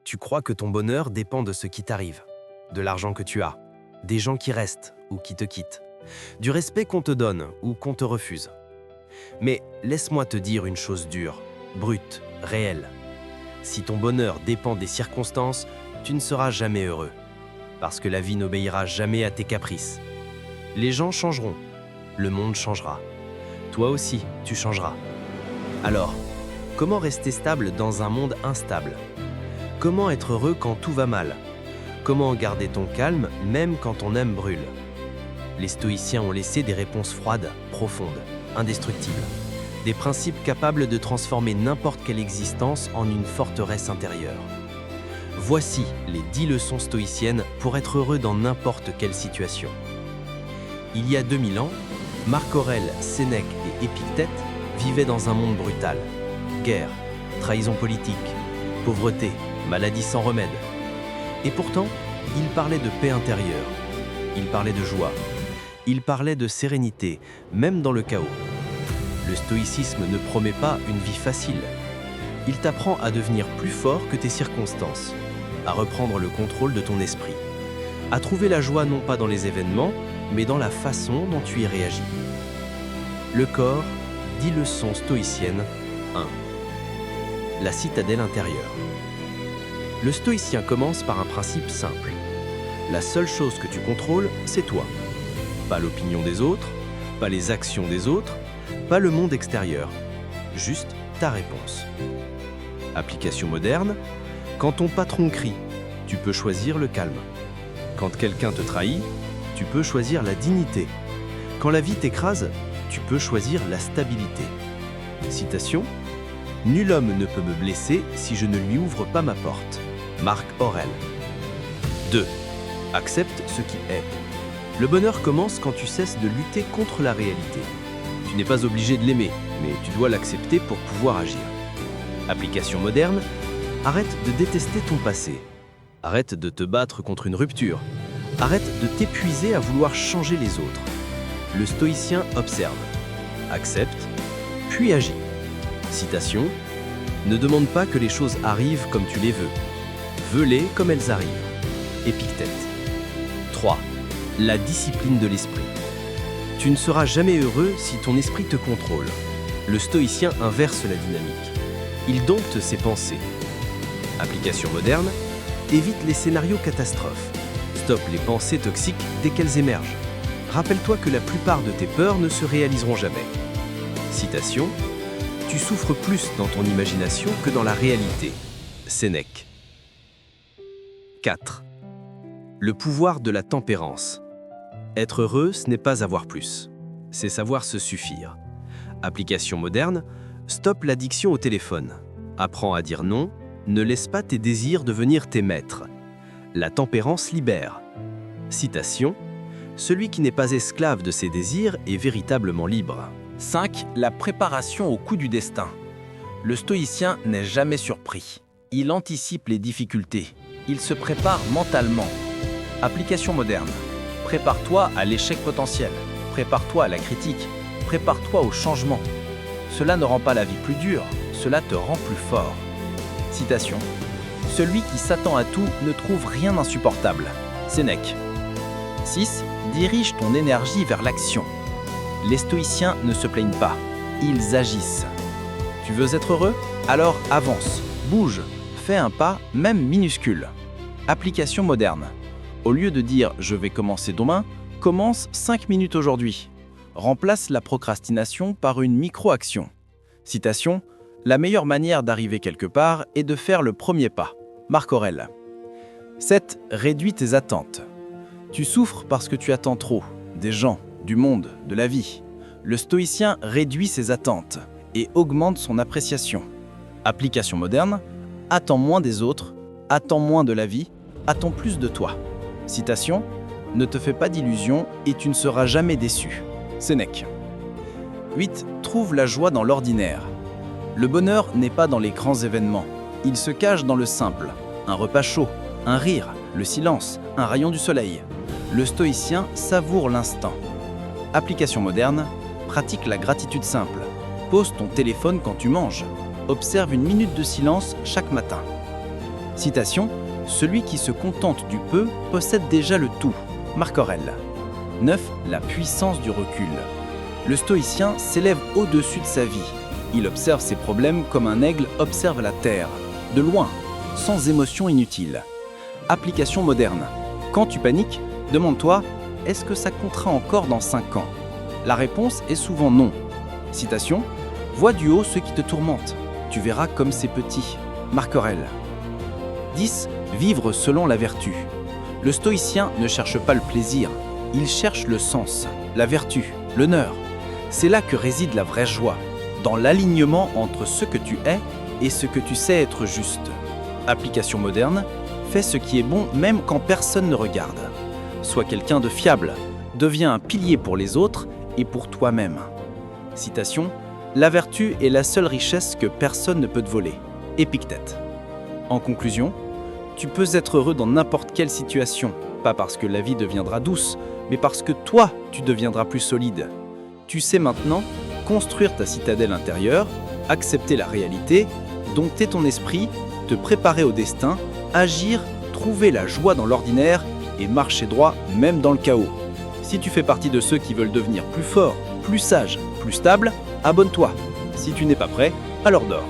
Tu crois que ton bonheur dépend de ce qui t'arrive, de l'argent que tu as, des gens qui restent ou qui te quittent, du respect qu'on te donne ou qu'on te refuse. Mais laisse-moi te dire une chose dure, brute, réelle. Si ton bonheur dépend des circonstances, tu ne seras jamais heureux, parce que la vie n'obéira jamais à tes caprices. Les gens changeront, le monde changera. Toi aussi, tu changeras. Alors, comment rester stable dans un monde instable ? Comment être heureux quand tout va mal ? Comment garder ton calme même quand ton âme brûle ? Les stoïciens ont laissé des réponses froides, profondes, indestructibles. Des principes capables de transformer n'importe quelle existence en une forteresse intérieure. Voici les 10 leçons stoïciennes pour être heureux dans n'importe quelle situation. Il y a 2000 ans, Marc Aurèle, Sénèque et Épictète vivaient dans un monde brutal. Guerre, trahison politique, pauvreté, maladie sans remède. Et pourtant, ils parlaient de paix intérieure, ils parlaient de joie, ils parlaient de sérénité, même dans le chaos. Le stoïcisme ne promet pas une vie facile. Il t'apprend à devenir plus fort que tes circonstances, à reprendre le contrôle de ton esprit, à trouver la joie non pas dans les événements, mais dans la façon dont tu y réagis. Le corps, 10 leçons stoïciennes, 1. La citadelle intérieure. Le stoïcien commence par un principe simple. La seule chose que tu contrôles, c'est toi. Pas l'opinion des autres, pas les actions des autres, pas le monde extérieur. Juste ta réponse. Application moderne. Quand ton patron crie, tu peux choisir le calme. Quand quelqu'un te trahit, tu peux choisir la dignité. Quand la vie t'écrase, tu peux choisir la stabilité. Citation. Nul homme ne peut me blesser si je ne lui ouvre pas ma porte. Marc Aurèle. 2. Accepte ce qui est. Le bonheur commence quand tu cesses de lutter contre la réalité. Tu n'es pas obligé de l'aimer, mais tu dois l'accepter pour pouvoir agir. Application moderne. Arrête de détester ton passé. Arrête de te battre contre une rupture. Arrête de t'épuiser à vouloir changer les autres. Le stoïcien observe, accepte, puis agit. Citation. Ne demande pas que les choses arrivent comme tu les veux. Veux-les comme elles arrivent. Épictète. 3. La discipline de l'esprit. Tu ne seras jamais heureux si ton esprit te contrôle. Le stoïcien inverse la dynamique. Il dompte ses pensées. Application moderne. Évite les scénarios catastrophes. Stoppe les pensées toxiques dès qu'elles émergent. Rappelle-toi que la plupart de tes peurs ne se réaliseront jamais. Citation. Tu souffres plus dans ton imagination que dans la réalité. Sénèque. 4. Le pouvoir de la tempérance. Être heureux, ce n'est pas avoir plus. C'est savoir se suffire. Application moderne. Stoppe l'addiction au téléphone. Apprends à dire non. Ne laisse pas tes désirs devenir tes maîtres. La tempérance libère. Citation. Celui qui n'est pas esclave de ses désirs est véritablement libre. 5. La préparation au coup du destin. Le stoïcien n'est jamais surpris. Il anticipe les difficultés. Il se prépare mentalement. Application moderne. Prépare-toi à l'échec potentiel. Prépare-toi à la critique. Prépare-toi au changement. Cela ne rend pas la vie plus dure, cela te rend plus fort. Citation. Celui qui s'attend à tout ne trouve rien d'insupportable. Sénèque. 6. Dirige ton énergie vers l'action. Les stoïciens ne se plaignent pas, ils agissent. Tu veux être heureux ? Alors avance, bouge, fais un pas, même minuscule. Application moderne. Au lieu de dire « je vais commencer demain », commence 5 minutes aujourd'hui. Remplace la procrastination par une micro-action. Citation. La meilleure manière d'arriver quelque part est de faire le premier pas. Marc Aurèle. 7. Réduis tes attentes. Tu souffres parce que tu attends trop, des gens, du monde, de la vie. Le stoïcien réduit ses attentes et augmente son appréciation. Application moderne. Attends moins des autres, attends moins de la vie, attends plus de toi. Citation. Ne te fais pas d'illusions et tu ne seras jamais déçu. Sénèque. 8. Trouve la joie dans l'ordinaire. Le bonheur n'est pas dans les grands événements. Il se cache dans le simple. Un repas chaud, un rire, le silence, un rayon du soleil. Le stoïcien savoure l'instant. Application moderne. Pratique la gratitude simple. Pose ton téléphone quand tu manges. Observe une minute de silence chaque matin. Citation, celui qui se contente du peu possède déjà le tout. Marc Aurèle. 9. La puissance du recul. Le stoïcien s'élève au-dessus de sa vie. Il observe ses problèmes comme un aigle observe la terre, de loin, sans émotion inutile. Application moderne. Quand tu paniques, demande-toi, est-ce que ça comptera encore dans 5 ans? La réponse est souvent non. Citation, vois du haut ceux qui te tourmentent. Tu verras comme c'est petit. Marc Aurèle. 10. Vivre selon la vertu. Le stoïcien ne cherche pas le plaisir, il cherche le sens, la vertu, l'honneur. C'est là que réside la vraie joie, dans l'alignement entre ce que tu es et ce que tu sais être juste. Application moderne, fais ce qui est bon même quand personne ne regarde. Sois quelqu'un de fiable, deviens un pilier pour les autres et pour toi-même. Citation, la vertu est la seule richesse que personne ne peut te voler. Épictète. En conclusion, tu peux être heureux dans n'importe quelle situation, pas parce que la vie deviendra douce, mais parce que toi, tu deviendras plus solide. Tu sais maintenant construire ta citadelle intérieure, accepter la réalité, dompter ton esprit, te préparer au destin, agir, trouver la joie dans l'ordinaire et marcher droit même dans le chaos. Si tu fais partie de ceux qui veulent devenir plus forts, plus sages, plus stables, abonne-toi. Si tu n'es pas prêt, alors dors.